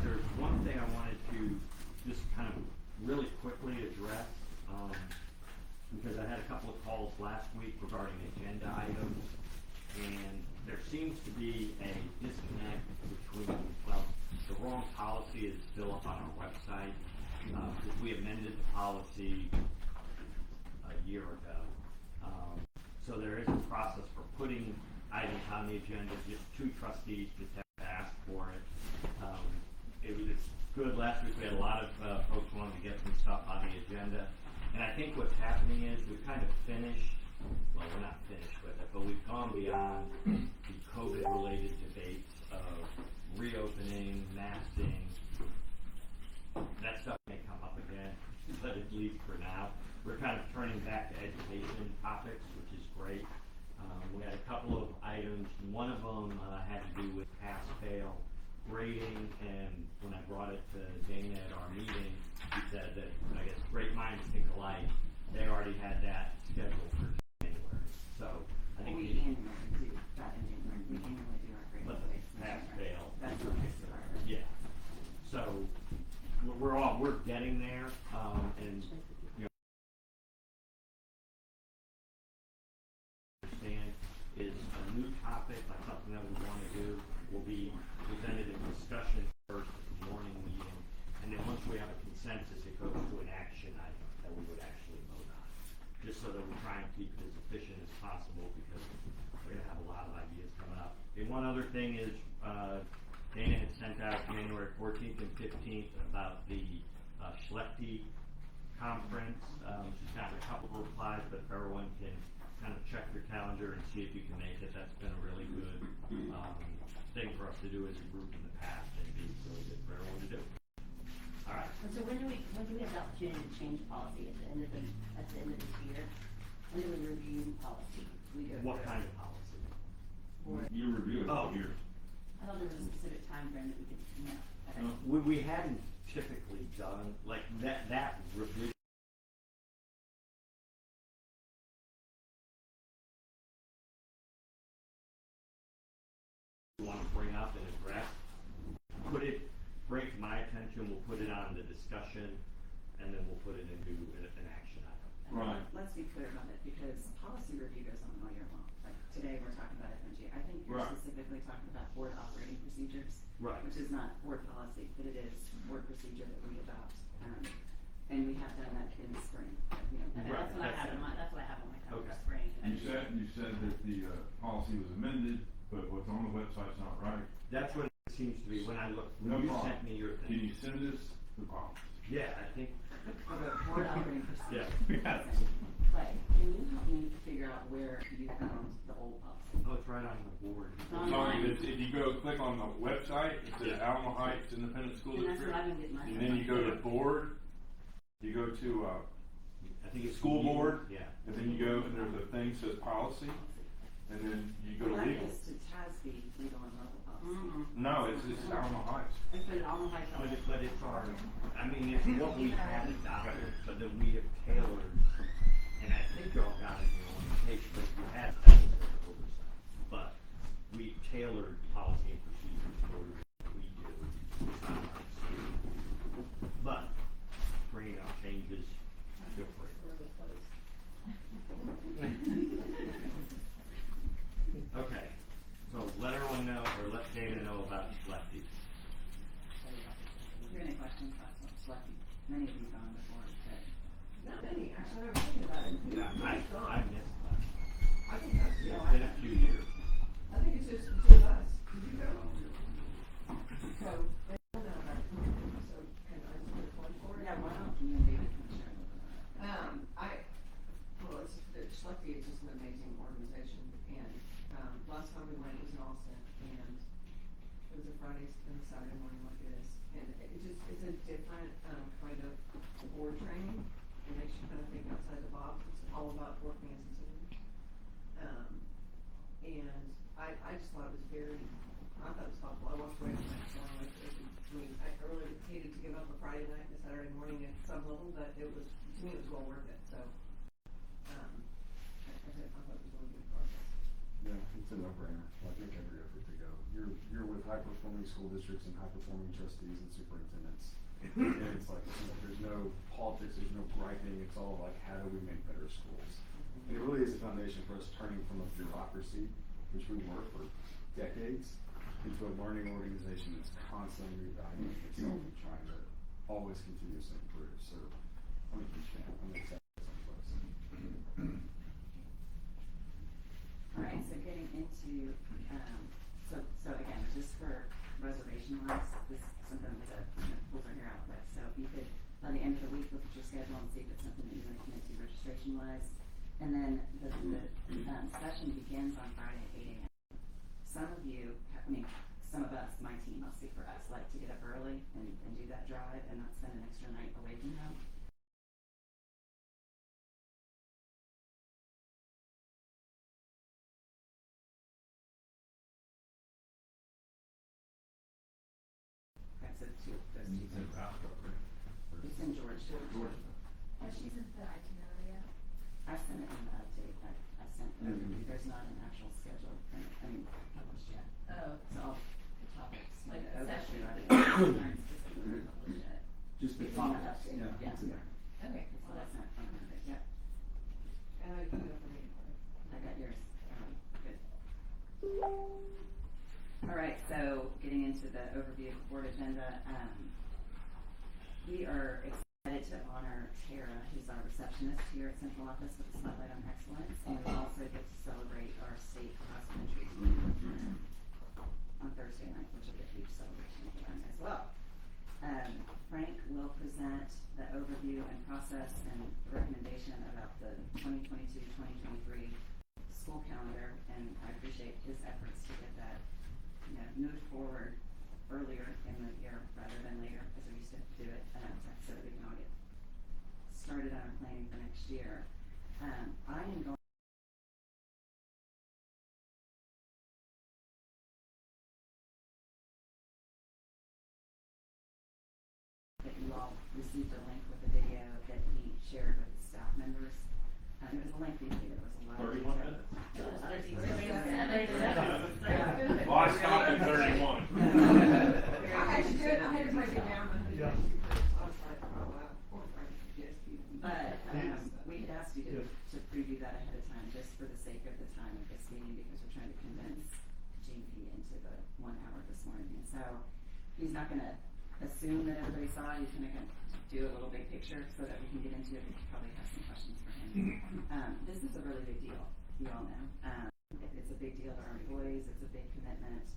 there's one thing I wanted to just kind of really quickly address, because I had a couple of calls last week regarding agenda items, and there seems to be a disconnect between, well, the wrong policy is still up on our website, because we amended the policy a year ago. So there is a process for putting items on the agenda. Just 2 trustees just have to ask for it. It was good last week. We had a lot of folks wanting to get some stuff on the agenda. And I think what's happening is we've kind of finished, well, we're not finished with it, but we've gone beyond the COVID-related debates of reopening, masking. That stuff may come up again, but at least for now, we're kind of turning back to education topics, which is great. We had a couple of items. One of them had to do with pass-fail grading, and when I brought it to Dana at our meeting, he said that, I guess, great minds think alike. They already had that scheduled for January. So I think we annually do that in January. We annually do our grade grades. Pass-fail. That's what makes it hard. Yeah. So we're getting there, and you know, understand is a new topic, like something that we want to do, will be presented in discussion first at the morning meeting, and then once we have a consensus, it goes to an action item that we would actually vote on, just so that we try and keep it as efficient as possible, because we're going to have a lot of ideas coming up. And one other thing is, Dana had sent out January 14th and 15th about the Schlechte conference. She's got a couple of replies, but if everyone can kind of check your calendar and see if you can make it, that's been a really good thing for us to do as a group in the past, and be really good for everyone to do. All right. So when do we have the opportunity to change policy at the end of this year? When do we review policy? We go What kind of policy? You review it here. I thought there was a specific time frame that we could, no. We hadn't typically done like that review. We want to bring up and address, bring to my attention, we'll put it on the discussion, and then we'll put it into an action item. Right. Let's be clear about it, because policy review goes on all year long. Like today, we're talking about FMG. I think you're specifically talking about board operating procedures, Right. which is not board policy, but it is board procedure that we adopt. And we have done that in the spring. You know, Okay, Right. that's what I have in mind. That's what I have on my calendar. Okay. Spring. You said that the policy was amended, but what's on the website's not right. That's what it seems to be when I look. No When you problem. sent me your Can thing. you send us the policy? Yeah, I think. Board operating procedure. Yes. Clay, can you help me figure out where you found the old policy? Oh, it's right on the board. Sorry, if you go click on the website, it says Alamo Heights Independent School And that's District, what I've been getting my. and then you go to board, you go to I think it's school board, Yeah. and then you go and there's a thing that says policy, and then you go to That legal. is to TASB, legal and local policy. No, it's Alamo Heights. Let's put it on the high But shelf. it's our, I mean, it's what we had adopted, but then we have tailored, and I think y'all got it in your own page, but you had that as an oversight. But we tailored policy and procedures for what we do. It's not like school. But bringing up changes, feel free. Okay, so let everyone know, or let Dana know about Schlechte. If you have any questions about Schlechte, many of you have gone before, but Not many, actually, I'm thinking about it. Yeah, I missed that. I think that's, It's yeah, been a few years. I think it's just between us. You go. So, they don't know about it. So, can I just put one forward? yeah, why don't you and David come share a little bit about it? It's Schlechte is just an amazing organization, and, last time we went was in Austin, and it was a Friday and a Saturday morning like it is, and it's a different, kind of board training. It makes you kind of think outside the box. It's all about working as a team. And I just thought it was I thought it was helpful. I walked away from that going like, I really hated to give up a Friday night and a Saturday morning at some level, but to me it was well worth it, so, I thought it was really good process. Yeah, it's a no-brainer, like make every effort to go. You're with high-performing school districts and high-performing trustees and superintendents. And it's like, you know, there's no politics, there's no griping, it's all like, how do we make better schools? And it really is a foundation for us turning from a bureaucracy, which we were for decades, into a learning organization that's constantly reevaluating itself and trying to always continuously improve. So I'm a huge fan. I'm excited for some folks. Alright, so getting into, so again, just for reservation wise, this is something that pulls our hair out with. So if you could, by the end of the week, look at your schedule and see if it's something that you want to commit to registration wise. And then the session begins on Friday at 8 a.m. Some of you, some of us, my team, I'll speak for us, like to get up early and do that drive and not spend an extra night away from home. Okay, so those two things. It's in Georgetown. Has she sent the itinerary yet? I sent it in the update. I sent it over. There's not an actual schedule published yet. Oh. So all the topics. Like the session. specifically publish it. Just the It's in the topics, update. yeah, it's in there. Okay. So that's not front of it, yeah. And I do that for me. I got yours. Good. All right, so getting into the overview of the board agenda, we are excited to honor Tara, who's our receptionist here at Central Office with the Spotlight on Excellence, and we also get to celebrate our state cross-country team on Thursday night, which will be a huge celebration for them as well. Frank will present the overview and process and recommendation about the 2022-2023 school calendar, and I appreciate his efforts to get that, moved forward earlier in the year rather than later, as we used to do it, so that we can all get started on our planning for next year. I am going that you all received a link with the video that he shared with his staff members. It was a lengthy video, it was a lot of 31 detail. minutes? It was 13 Well, I stopped at 31. I had to break it down. Yeah. I was like, oh wow, poor Frank. Yes, But, we had asked you to preview that ahead of time, just for the sake of the time of this meeting, because we're trying to condense GP into the 1 hour this morning. And so, he's not gonna assume that everybody saw it, he's gonna do a little big picture so that we can get into it. We probably have some questions for him. This is a really big deal, you all know. It's a big deal to our employees, it's a big commitment.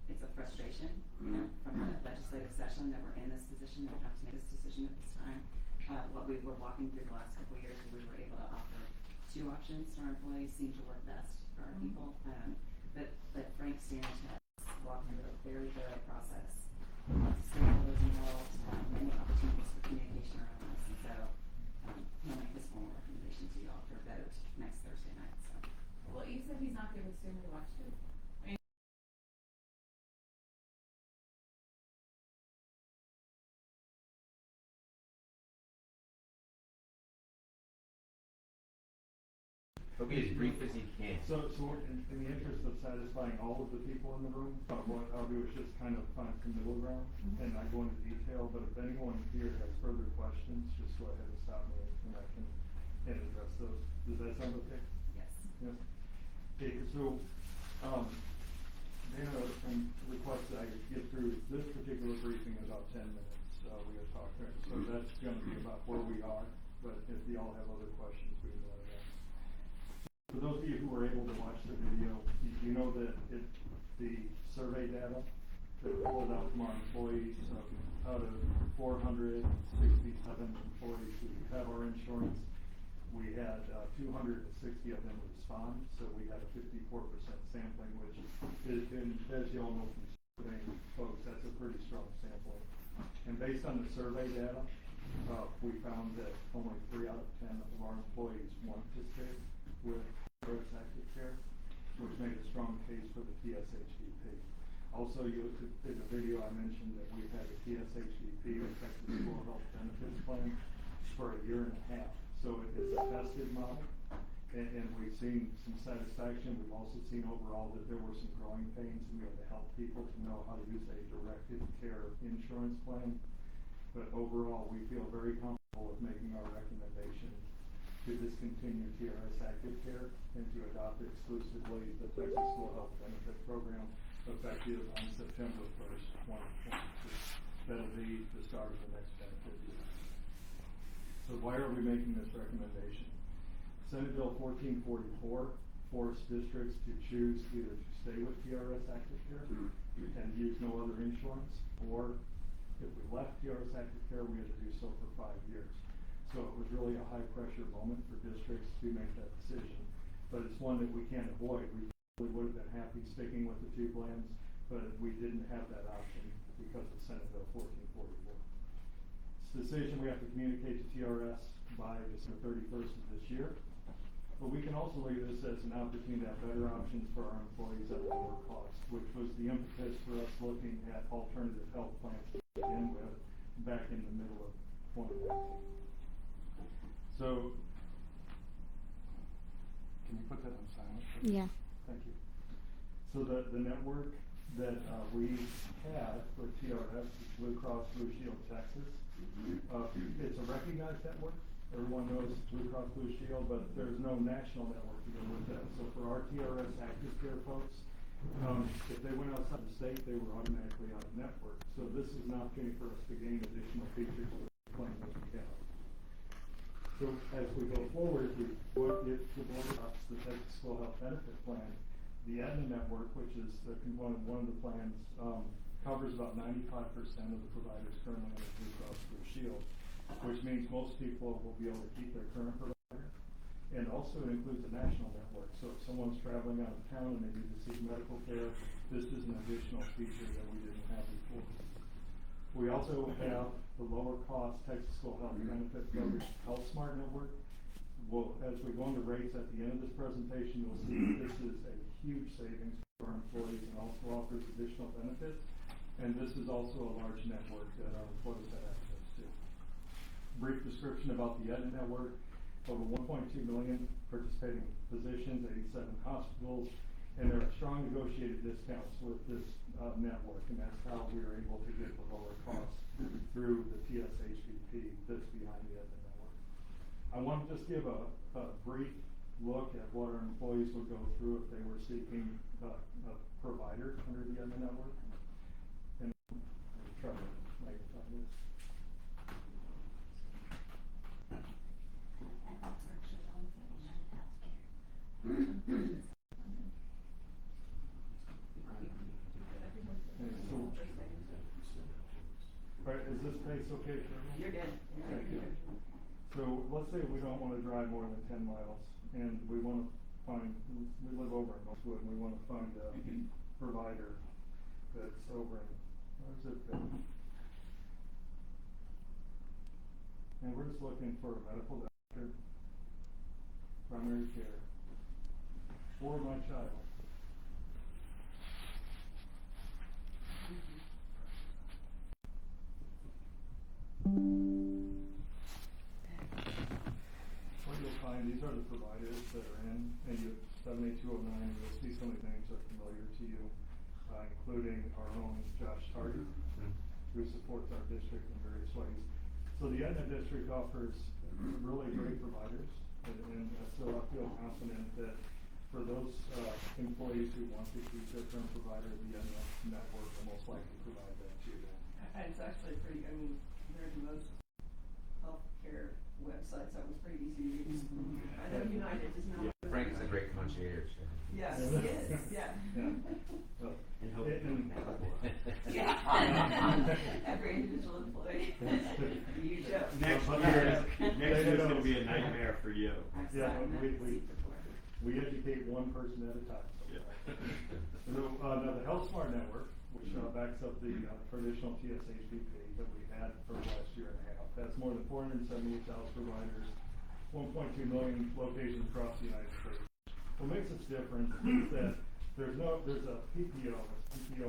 It's a frustration, from the legislative session that we're in this position, that we have to make this decision at this time. What we were walking through the last couple of years, we were able to offer 2 options to our employees, seemed to work best for our people. But Frank Stanich has walked through a very thorough process. Lots of stakeholders involved, many opportunities for communication around this, and so he'll make this formal recommendation to you all for a vote next Thursday night. So Well, you said he's not gonna assume we watched it. He'll be as brief as he can. So in the interest of satisfying all of the people in the room, what I'll do is just kind of find some middle ground and not go into detail, but if anyone here has further questions, just go ahead and stop me and I can address those. Does that sound okay? yes. Yes. Okay, so, Dana requests that I get through this particular briefing in about 10 minutes. We have talked, so that's gonna be about where we are, but if y'all have other questions, we can let it know. For those of you who were able to watch the video, you know that the survey data that we pulled out from our employees, out of 467 employees who have our insurance, we had 260 of them respond, so we had a 54% sampling, which is, and as you all know from surveying folks, that's a pretty strong sampling. And based on the survey data, we found that only 3 out of 10 of our employees want to stay with Harris Active Care, which made a strong case for the TSHDP. Also, in the video I mentioned that we've had a TSHDP, or Texas School Health Benefits Plan, for 1.5 years. So it's a tested model, and we've seen some satisfaction. We've also seen overall that there were some growing pains, and we had to help people to know how to use a directed care insurance plan. But overall, we feel very comfortable with making our recommendation to discontinue TRS Active Care and to adopt exclusively the Texas School Health Benefit Program effective on September 1st, 2022. That'll be the start of the next benefit year. So why are we making this recommendation? Senate Bill 1444 forced districts to choose either to stay with TRS Active Care and use no other insurance, or if we left TRS Active Care, we had to do so for 5 years. So it was really a high pressure moment for districts to make that decision, but it's one that we can't avoid. We probably would have been happy sticking with the two plans, but we didn't have that option because of Senate Bill 1444. It's a decision we have to communicate to TRS by December 31st of this year. But we can also look at this as an opportunity to have better options for our employees at lower cost, which was the impetus for us looking at alternative health plans to begin with back in the middle of 2019. So, can you put that on silent? Yeah. Thank you. So the network that we had for TRS is Blue Cross Blue Shield Texas. It's a recognized network. Everyone knows Blue Cross Blue Shield, but there's no national network to go with that. So for our TRS Active Care folks, if they went outside the state, they were automatically out of network. So this is an opportunity for us to gain additional features with the plan that we have. So as we go forward, if the board adopts the Texas School Health Benefit Plan, the Aetna network, which is the component one of the plans, covers about 95% of the providers currently under Blue Cross Blue Shield, which means most people will be able to keep their current provider. And also it includes a national network. So if someone's traveling out of town and they need to seek medical care, this is an additional feature that we didn't have before. We also have the lower cost Texas School Health Benefit Coverage Health Smart Network. Well, as we go into rates at the end of this presentation, you'll see that this is a huge savings for our employees and also offers additional benefits. And this is also a large network that our employees have access to. Brief description about the Aetna network: over 1.2 million participating physicians, 87 hospitals, and there are strong negotiated discounts with this network, and that's how we are able to get the lower costs through the TSHVP that's behind the Aetna network. I want to just give a brief look at what our employees would go through if they were seeking a provider under the Aetna network. And I'll try to magnify this. Alright, is this pace okay for everyone? You're good. Okay, good. So let's say we don't want to drive more than 10 miles and we want to find, we live over in Northwood and we want to find a provider that's over in, where's it been? And we're just looking for a medical doctor, primary care, for my child. What you'll find, these are the providers that are in, and you 78209, you'll see some of the names are familiar to you, including our own Josh Tardy, who supports our district in various ways. So the Aetna district offers really great providers, and so I feel confident that for those employees who want to keep their current provider, the Aetna network will most likely provide that to them. And it's actually pretty, I mean, they're the most healthcare websites, that was pretty easy to use. I know United is not. Frank is a great concierge. Yes, he is, yeah. Well, And hope and- Yeah. Every individual employee. You joke. Next year is gonna be a nightmare for you. Yeah, we educate one person at a time. Yeah. So, now the Health Smart Network, which backs up the traditional TSHVP that we had for the last year and a half, has more than 478,000 providers, 1.2 million locations across the United States. What makes us different is that there's a PPO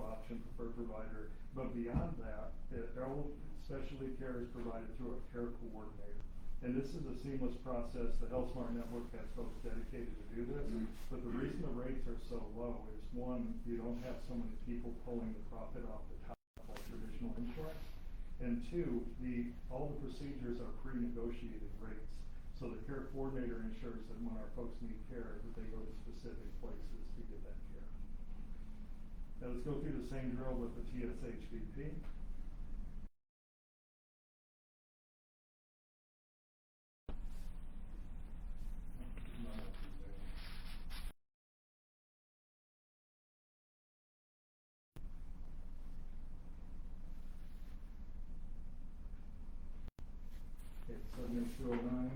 option per provider, but beyond that, all specialty care is provided through a care coordinator. And this is a seamless process. The HealthSmart Network has folks dedicated to do this. But the reason the rates are so low is, one, you don't have so many people pulling the profit off the top like traditional insurance. And two, all the procedures are pre-negotiated rates. So the care coordinator ensures that when our folks need care, that they go to specific places to get that care. Now let's go through the same drill with the TSHVP. Okay, 7209.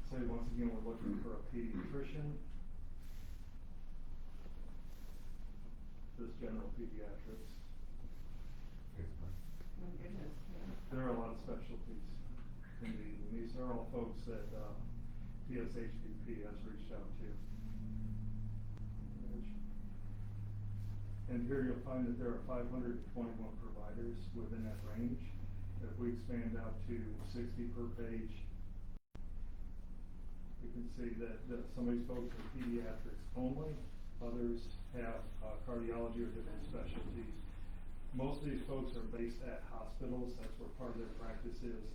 Say once again, we're looking for a pediatrician. This general pediatrics. My goodness, yeah. There are a lot of specialties indeed, and these are all folks that, TSHVP has reached out to. And here you'll find that there are 521 providers within that range. If we expand out to 60 per page, you can see that some of these folks are pediatrics only, others have cardiology or different specialties. Most of these folks are based at hospitals, that's where part of their practice is.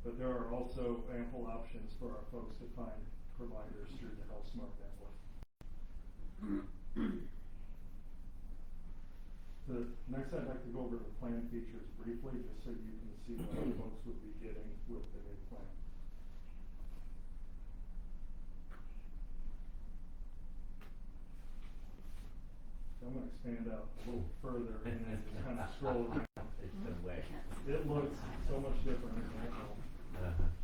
But there are also ample options for our folks to find providers through the HealthSmart Network. The next, I'd like to go over the plan features briefly, just so you can see what our folks would be getting with the new plan. So I'm gonna expand out a little further and then just kind of scroll down. It's been way. It looks so much different than that.